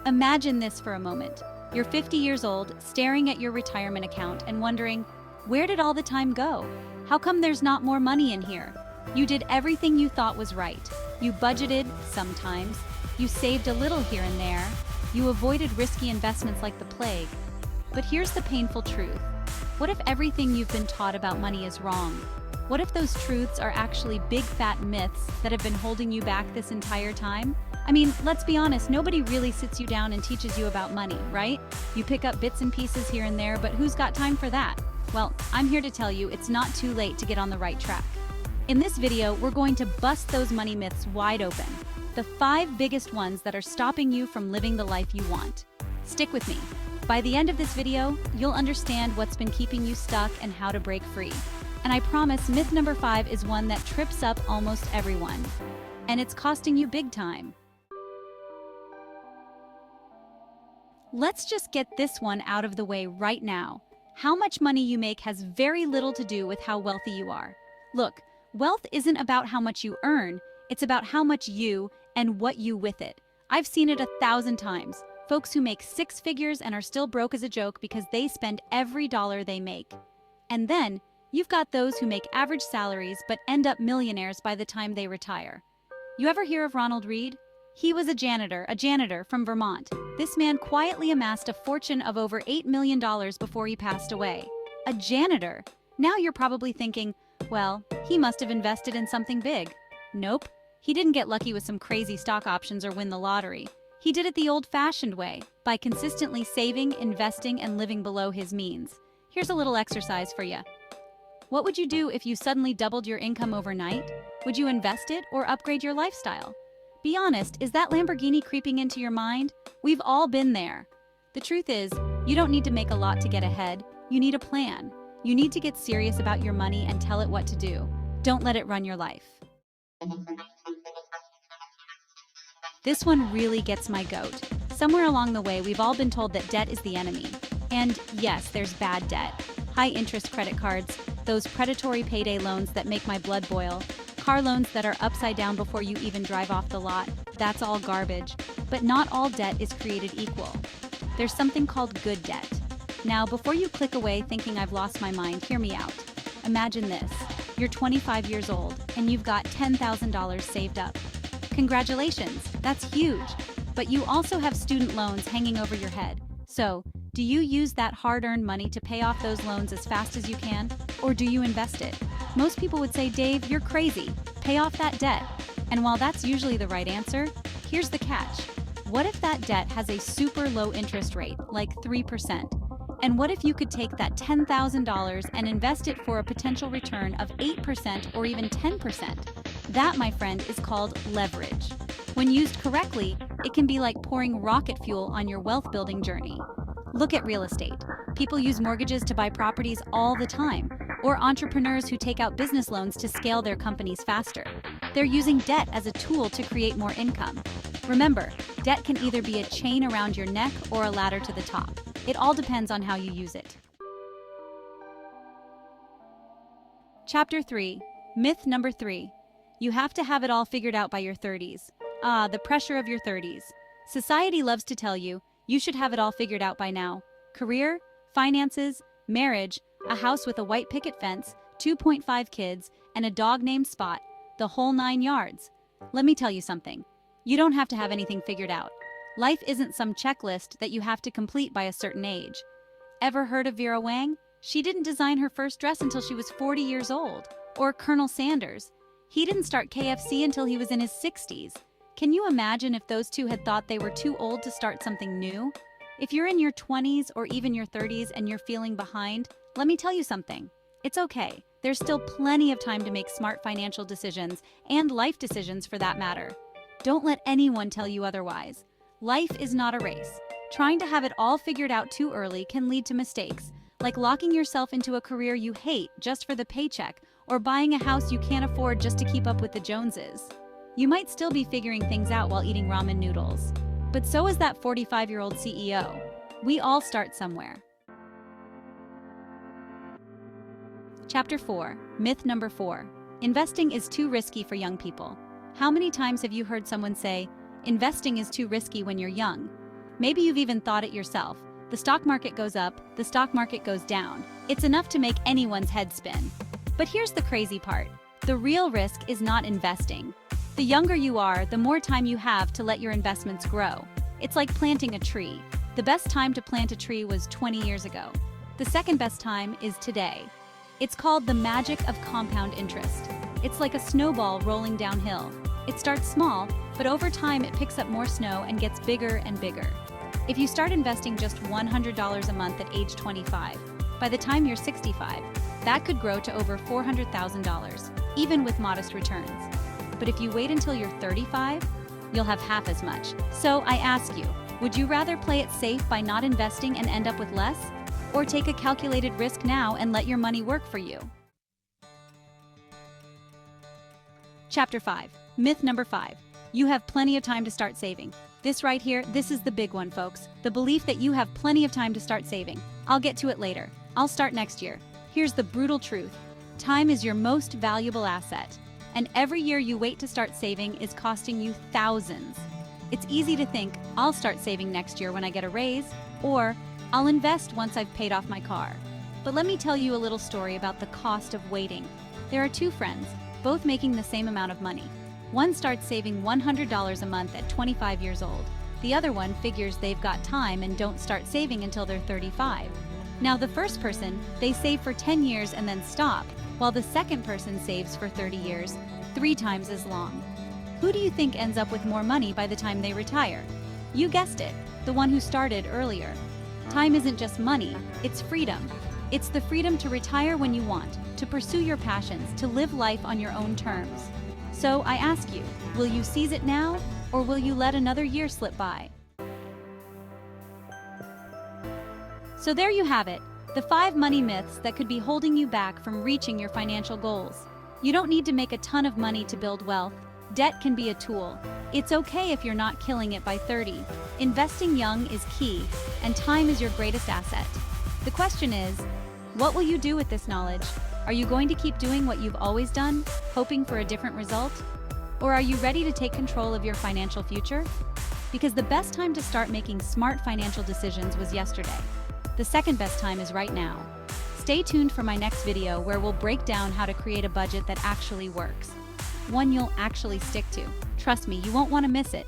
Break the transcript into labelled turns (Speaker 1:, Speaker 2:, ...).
Speaker 1: Imagine this for a moment. You're 50 years old, staring at your retirement account and wondering, where did all the time go? How come there's not more money in here? You did everything you thought was right. You budgeted, sometimes. You saved a little here and there. You avoided risky investments like the plague. But here's the painful truth. What if everything you've been taught about money is wrong? What if those truths are actually big fat myths that have been holding you back this entire time? I mean, let's be honest, nobody really sits you down and teaches you about money, right? You pick up bits and pieces here and there, but who's got time for that? Well, I'm here to tell you it's not too late to get on the right track. In this video, we're going to bust those money myths wide open. The 5 biggest ones that are stopping you from living the life you want. Stick with me. By the end of this video, you'll understand what's been keeping you stuck and how to break free. And I promise myth number 5 is one that trips up almost everyone. And it's costing you big time. Let's just get this one out of the way right now. How much money you make has very little to do with how wealthy you are. Look, wealth isn't about how much you earn, it's about how much you and what you with it. I've seen it 1,000 times. Folks who make 6 figures and are still broke as a joke because they spend every dollar they make. And then, you've got those who make average salaries but end up millionaires by the time they retire. You ever hear of Ronald Read? He was a janitor from Vermont. This man quietly amassed a fortune of over $8 million before he passed away. A janitor? Now you're probably thinking, well, he must have invested in something big. Nope. He didn't get lucky with some crazy stock options or win the lottery. He did it the old-fashioned way, by consistently saving, investing, and living below his means. Here's a little exercise for you. What would you do if you suddenly doubled your income overnight? Would you invest it or upgrade your lifestyle? Be honest, is that Lamborghini creeping into your mind? We've all been there. The truth is, you don't need to make a lot to get ahead. You need a plan. You need to get serious about your money and tell it what to do. Don't let it run your life. This one really gets my goat. Somewhere along the way, we've all been told that debt is the enemy. And yes, there's bad debt. High-interest credit cards, those predatory payday loans that make my blood boil, car loans that are upside down before you even drive off the lot. That's all garbage. But not all debt is created equal. There's something called good debt. Now, before you click away thinking I've lost my mind, hear me out. Imagine this. You're 25 years old, and you've got $10,000 saved up. Congratulations, that's huge. But you also have student loans hanging over your head. So, do you use that hard-earned money to pay off those loans as fast as you can? Or do you invest it? Most people would say, Dave, you're crazy. Pay off that debt. And while that's usually the right answer, here's the catch. What if that debt has a super low interest rate, like 3%? And what if you could take that $10,000 and invest it for a potential return of 8% or even 10%? That, my friend, is called leverage. When used correctly, it can be like pouring rocket fuel on your wealth-building journey. Look at real estate. People use mortgages to buy properties all the time, or entrepreneurs who take out business loans to scale their companies faster. They're using debt as a tool to create more income. Remember, debt can either be a chain around your neck or a ladder to the top. It all depends on how you use it. Chapter 3. Myth number 3. You have to have it all figured out by your 30s. Ah, the pressure of your 30s. Society loves to tell you, you should have it all figured out by now. Career, finances, marriage, a house with a white picket fence, 2.5 kids, and a dog named Spot, the whole 9 yards. Let me tell you something. You don't have to have anything figured out. Life isn't some checklist that you have to complete by a certain age. Ever heard of Vera Wang? She didn't design her first dress until she was 40 years old. Or Colonel Sanders. He didn't start KFC until he was in his 60s. Can you imagine if those two had thought they were too old to start something new? If you're in your 20s or even your 30s and you're feeling behind, let me tell you something. It's okay. There's still plenty of time to make smart financial decisions and life decisions for that matter. Don't let anyone tell you otherwise. Life is not a race. Trying to have it all figured out too early can lead to mistakes, like locking yourself into a career you hate just for the paycheck or buying a house you can't afford just to keep up with the Joneses. You might still be figuring things out while eating ramen noodles. But so is that 45-year-old CEO. We all start somewhere. Chapter 4. Myth number 4. Investing is too risky for young people. How many times have you heard someone say, investing is too risky when you're young? Maybe you've even thought it yourself. The stock market goes up, the stock market goes down. It's enough to make anyone's head spin. But here's the crazy part. The real risk is not investing. The younger you are, the more time you have to let your investments grow. It's like planting a tree. The best time to plant a tree was 20 years ago. The second best time is today. It's called the magic of compound interest. It's like a snowball rolling downhill. It starts small, but over time it picks up more snow and gets bigger and bigger. If you start investing just $100 a month at age 25, by the time you're 65, that could grow to over $400,000, even with modest returns. But if you wait until you're 35, you'll have half as much. So I ask you, would you rather play it safe by not investing and end up with less? Or take a calculated risk now and let your money work for you? Chapter 5. Myth number 5. You have plenty of time to start saving. This right here, this is the big one, folks. The belief that you have plenty of time to start saving. I'll get to it later. I'll start next year. Here's the brutal truth. Time is your most valuable asset. And every year you wait to start saving is costing you thousands. It's easy to think, I'll start saving next year when I get a raise, or I'll invest once I've paid off my car. But let me tell you a little story about the cost of waiting. There are two friends, both making the same amount of money. One starts saving $100 a month at 25 years old. The other one figures they've got time and don't start saving until they're 35. Now the first person, they save for 10 years and then stop, while the second person saves for 30 years, 3 times as long. Who do you think ends up with more money by the time they retire? You guessed it, the one who started earlier. Time isn't just money, it's freedom. It's the freedom to retire when you want, to pursue your passions, to live life on your own terms. So I ask you, will you seize it now, or will you let another year slip by? So there you have it, the 5 money myths that could be holding you back from reaching your financial goals. You don't need to make a ton of money to build wealth. Debt can be a tool. It's okay if you're not killing it by 30. Investing young is key, and time is your greatest asset. The question is, what will you do with this knowledge? Are you going to keep doing what you've always done, hoping for a different result? Or are you ready to take control of your financial future? Because the best time to start making smart financial decisions was yesterday. The second best time is right now. Stay tuned for my next video where we'll break down how to create a budget that actually works. One you'll actually stick to. Trust me, you won't want to miss it.